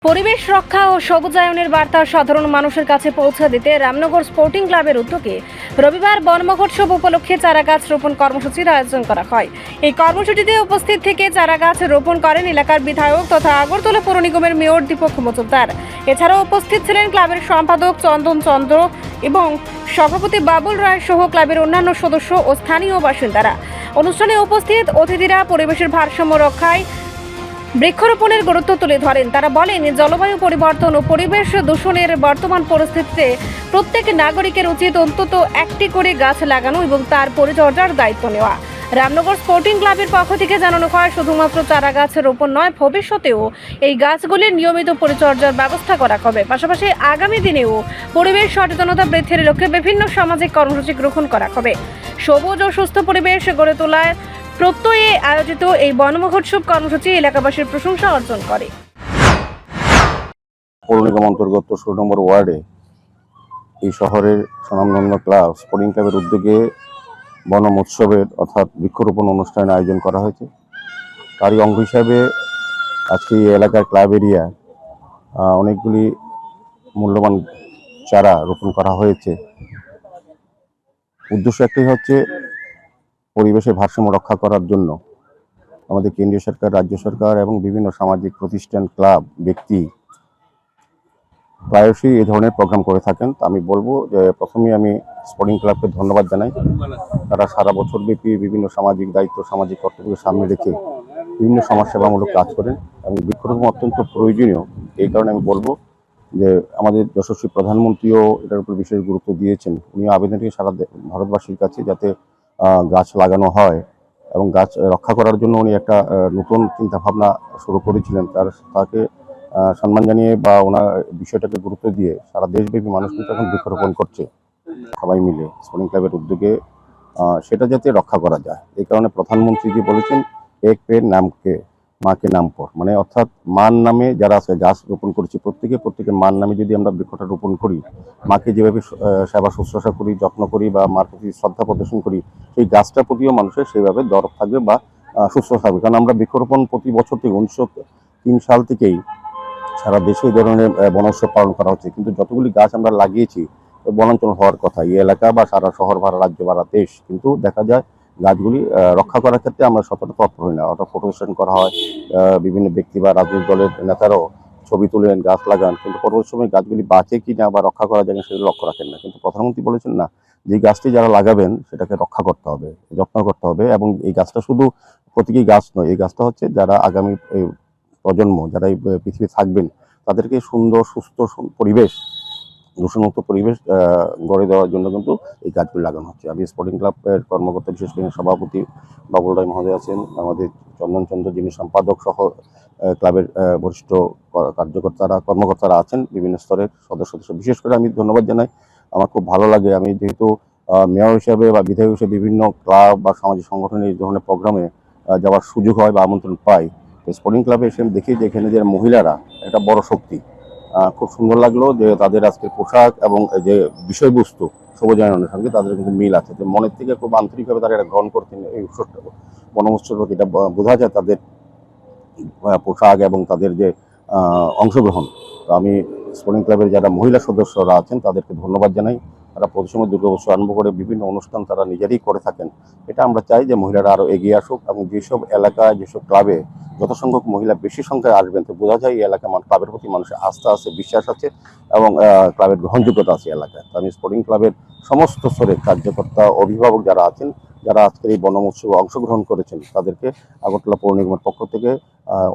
পরিবেশ রক্ষা ও সবুজায়নের বার্তা সাধারণ মানুষের কাছে পৌঁছে দিতে রামনগর স্পোর্টিং ক্লাবের উদ্যোগে রবিবার বন মহোৎসব উপলক্ষে চারাগাছ রোপণ কর্মসূচির আয়োজন করা হয়। এই কর্মসূচিতে উপস্থিত থেকে চারাগাছ রোপণ করেন এলাকার বিধায়ক তথা আগরতলা পৌর নিগমের মেয়র দীপক মজুমদার। এছাড়াও উপস্থিত ছিলেন ক্লাবের সম্পাদক চন্দন চন্দ্র এবং সভাপতি বাবুল রায় সহ ক্লাবের অন্যান্য সদস্য ও স্থানীয় বাসিন্দারা। অনুষ্ঠানে উপস্থিত অতিথিরা পরিবেশের ভারসাম্য রক্ষায় বৃক্ষরোপণের গুরুত্ব তুলে ধরেন। তারা বলেন, জলবায়ু পরিবর্তন ও পরিবেশ দূষণের বর্তমান পরিস্থিতিতে প্রত্যেক নাগরিকের উচিত অন্তত একটি করে গাছ লাগানো এবং তার পরিচর্যার দায়িত্ব নেওয়া। রামনগর স্পোর্টিং ক্লাবের পক্ষ থেকে জানানো হয়, শুধুমাত্র চারা গাছ রোপণ নয়, ভবিষ্যতেও এই গাছগুলির নিয়মিত পরিচর্যার ব্যবস্থা করা হবে। পাশাপাশি আগামী দিনেও পরিবেশ সচেতনতা বৃদ্ধির লক্ষ্যে বিভিন্ন সামাজিক কর্মসূচি গ্রহণ করা হবে। সবুজ ও সুস্থ পরিবেশ গড়ে তোলার প্রত্যয়ে আয়োজিত এই বন মহোৎসব কর্মসূচি এলাকাবাসীর প্রশংসা অর্জন করে। পৌর নিগম অন্তর্গত 16 নম্বর ওয়ার্ডে এই শহরের স্বনামধন্য ক্লাব স্পোর্টিং ক্লাবের উদ্যোগে বন মহোৎসবের অর্থাৎ বৃক্ষরোপণ অনুষ্ঠানের আয়োজন করা হয়েছে। তারই অঙ্গ হিসাবে আজকে এই এলাকার ক্লাব এরিয়া অনেকগুলি মূল্যবান চারা রোপণ করা হয়েছে। উদ্দেশ্য একটাই হচ্ছে পরিবেশের ভারসাম্য রক্ষা করার জন্য। আমাদের কেন্দ্রীয় সরকার, রাজ্য সরকার এবং বিভিন্ন সামাজিক প্রতিষ্ঠান, ক্লাব, ব্যক্তি প্রায়শই এই ধরনের প্রোগ্রাম করে থাকেন। আমি বলবো যে প্রথমেই আমি স্পোর্টিং ক্লাবকে ধন্যবাদ জানাই। তারা সারা বছর ব্যাপী বিভিন্ন সামাজিক দায়িত্ব, সামাজিক কর্তব্যকে সামনে রেখে বিভিন্ন সমাজসেবামূলক কাজ করেন এবং বৃক্ষরোপণ অত্যন্ত প্রয়োজনীয়। এই কারণে আমি বলবো যে আমাদের যশস্বী প্রধানমন্ত্রীও এটার উপর বিশেষ গুরুত্ব দিয়েছেন। উনি আবেদনটি সারা ভারতবাসীর কাছে যাতে গাছ লাগানো হয় এবং গাছ রক্ষা করার জন্য উনি একটা নতুন চিন্তাভাবনা শুরু করেছিলেন। তাকে সম্মান জানিয়ে বা ওনার বিষয়টাকে গুরুত্ব দিয়ে সারা দেশব্যাপী মানুষ কিন্তু এখন বৃক্ষরোপণ করছে সবাই মিলে স্পোর্টিং ক্লাবের উদ্যোগে। সেটা যাতে রক্ষা করা যায়, এই কারণে প্রধানমন্ত্রী যে বলেছেন এক পেড় নামকে মাকে নাম পর, মানে অর্থাৎ মার নামে যারা আছে গাছ রোপণ করছি প্রত্যেকের মার নামে যদি আমরা বৃক্ষটা রোপণ করি, মাকে যেভাবে সেবা শুশ্রূষা করি, যত্ন করি বা মার প্রতি শ্রদ্ধা প্রদর্শন করি, সেই গাছটার প্রতিও মানুষের সেইভাবে দরদ থাকবে বা সুস্থ থাকবে। কারণ আমরা বৃক্ষরোপণ প্রতি বছর থেকে 1903 সাল থেকেই সারা দেশে এই ধরনের বনোৎসব পালন করা হচ্ছে, কিন্তু যতগুলি গাছ আমরা লাগিয়েছি বনাঞ্চল হওয়ার কথা এই এলাকা বা সারা শহর বা রাজ্য বা দেশ, কিন্তু দেখা যায় গাছগুলি রক্ষা করার ক্ষেত্রে আমরা ততটা তৎপর হই না। অর্থাৎ ফটো সেশন করা হয়, বিভিন্ন ব্যক্তি বা রাজনৈতিক দলের নেতারাও ছবি তুলেন, গাছ লাগান, কিন্তু পরবর্তী সময় গাছগুলি বাঁচে কি না বা রক্ষা করা যায় না সেগুলো লক্ষ্য রাখেন না। কিন্তু প্রধানমন্ত্রী বলেছেন না, যে গাছটি যারা লাগাবেন সেটাকে রক্ষা করতে হবে, যত্ন করতে হবে। এবং এই গাছটা শুধু প্রতীকী গাছ নয়, এই গাছটা হচ্ছে যারা আগামী প্রজন্ম, যারা এই পৃথিবী থাকবেন, তাদেরকে সুন্দর সুস্থ পরিবেশ, দূষণমুক্ত পরিবেশ গড়ে দেওয়ার জন্য কিন্তু এই গাছগুলি লাগানো হচ্ছে। আমি স্পোর্টিং ক্লাবের কর্মকর্তা, বিশেষ করে সভাপতি বাবুল রায় মহোদয় আছেন, আমাদের চন্দন চন্দ্র যিনি সম্পাদক সহ ক্লাবের বরিষ্ঠ কর্মকর্তারা আছেন, বিভিন্ন স্তরের সদস্য। বিশেষ করে আমি ধন্যবাদ জানাই। আমার খুব ভালো লাগে, আমি যেহেতু মেয়র হিসাবে বা বিধায়ক হিসেবে বিভিন্ন ক্লাব বা সামাজিক সংগঠনের এই ধরনের প্রোগ্রামে যাওয়ার সুযোগ হয় বা আমন্ত্রণ পাই। স্পোর্টিং ক্লাবে এসে আমি দেখি যে এখানে যে মহিলারা একটা বড় শক্তি। খুব সুন্দর লাগলো যে তাদের আজকের পোশাক এবং যে বিষয়বস্তু সবুজায়নের সঙ্গে তাদের কিন্তু মিল আছে। যে মনের থেকে খুব আন্তরিকভাবে তারা এটা গ্রহণ করতেন এই উৎসবটা, বনমহোৎসব, এটা বোঝা যায় তাদের পোশাক এবং তাদের যে অংশগ্রহণ। তো আমি স্পোর্টিং ক্লাবের যারা মহিলা সদস্যরা আছেন তাদেরকে ধন্যবাদ জানাই। তারা প্রতি সময় দুর্গাবৎসর আরম্ভ করে বিভিন্ন অনুষ্ঠান তারা নিজেরাই করে থাকেন। এটা আমরা চাই যে মহিলারা আরও এগিয়ে আসুক এবং যেসব এলাকায়, যেসব ক্লাবে যত সংখ্যক মহিলা বেশি সংখ্যায় আসবেন, তো বোঝা যায় এই এলাকায় ক্লাবের প্রতি মানুষের আস্থা আছে, বিশ্বাস আছে এবং ক্লাবের গ্রহণযোগ্যতা আছে এলাকায়। তো আমি স্পোর্টিং ক্লাবের সমস্ত স্তরের কার্যকর্তা, অভিভাবক যারা আছেন, যারা আজকের এই বন মহোৎসবে অংশগ্রহণ করেছেন, তাদেরকে আগরতলা পৌর নিগমের পক্ষ থেকে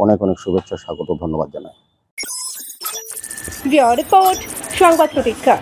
অনেক অনেক শুভেচ্ছা, স্বাগত, ধন্যবাদ জানাই। রিপোর্ট সংবাদ প্রতীক্ষা।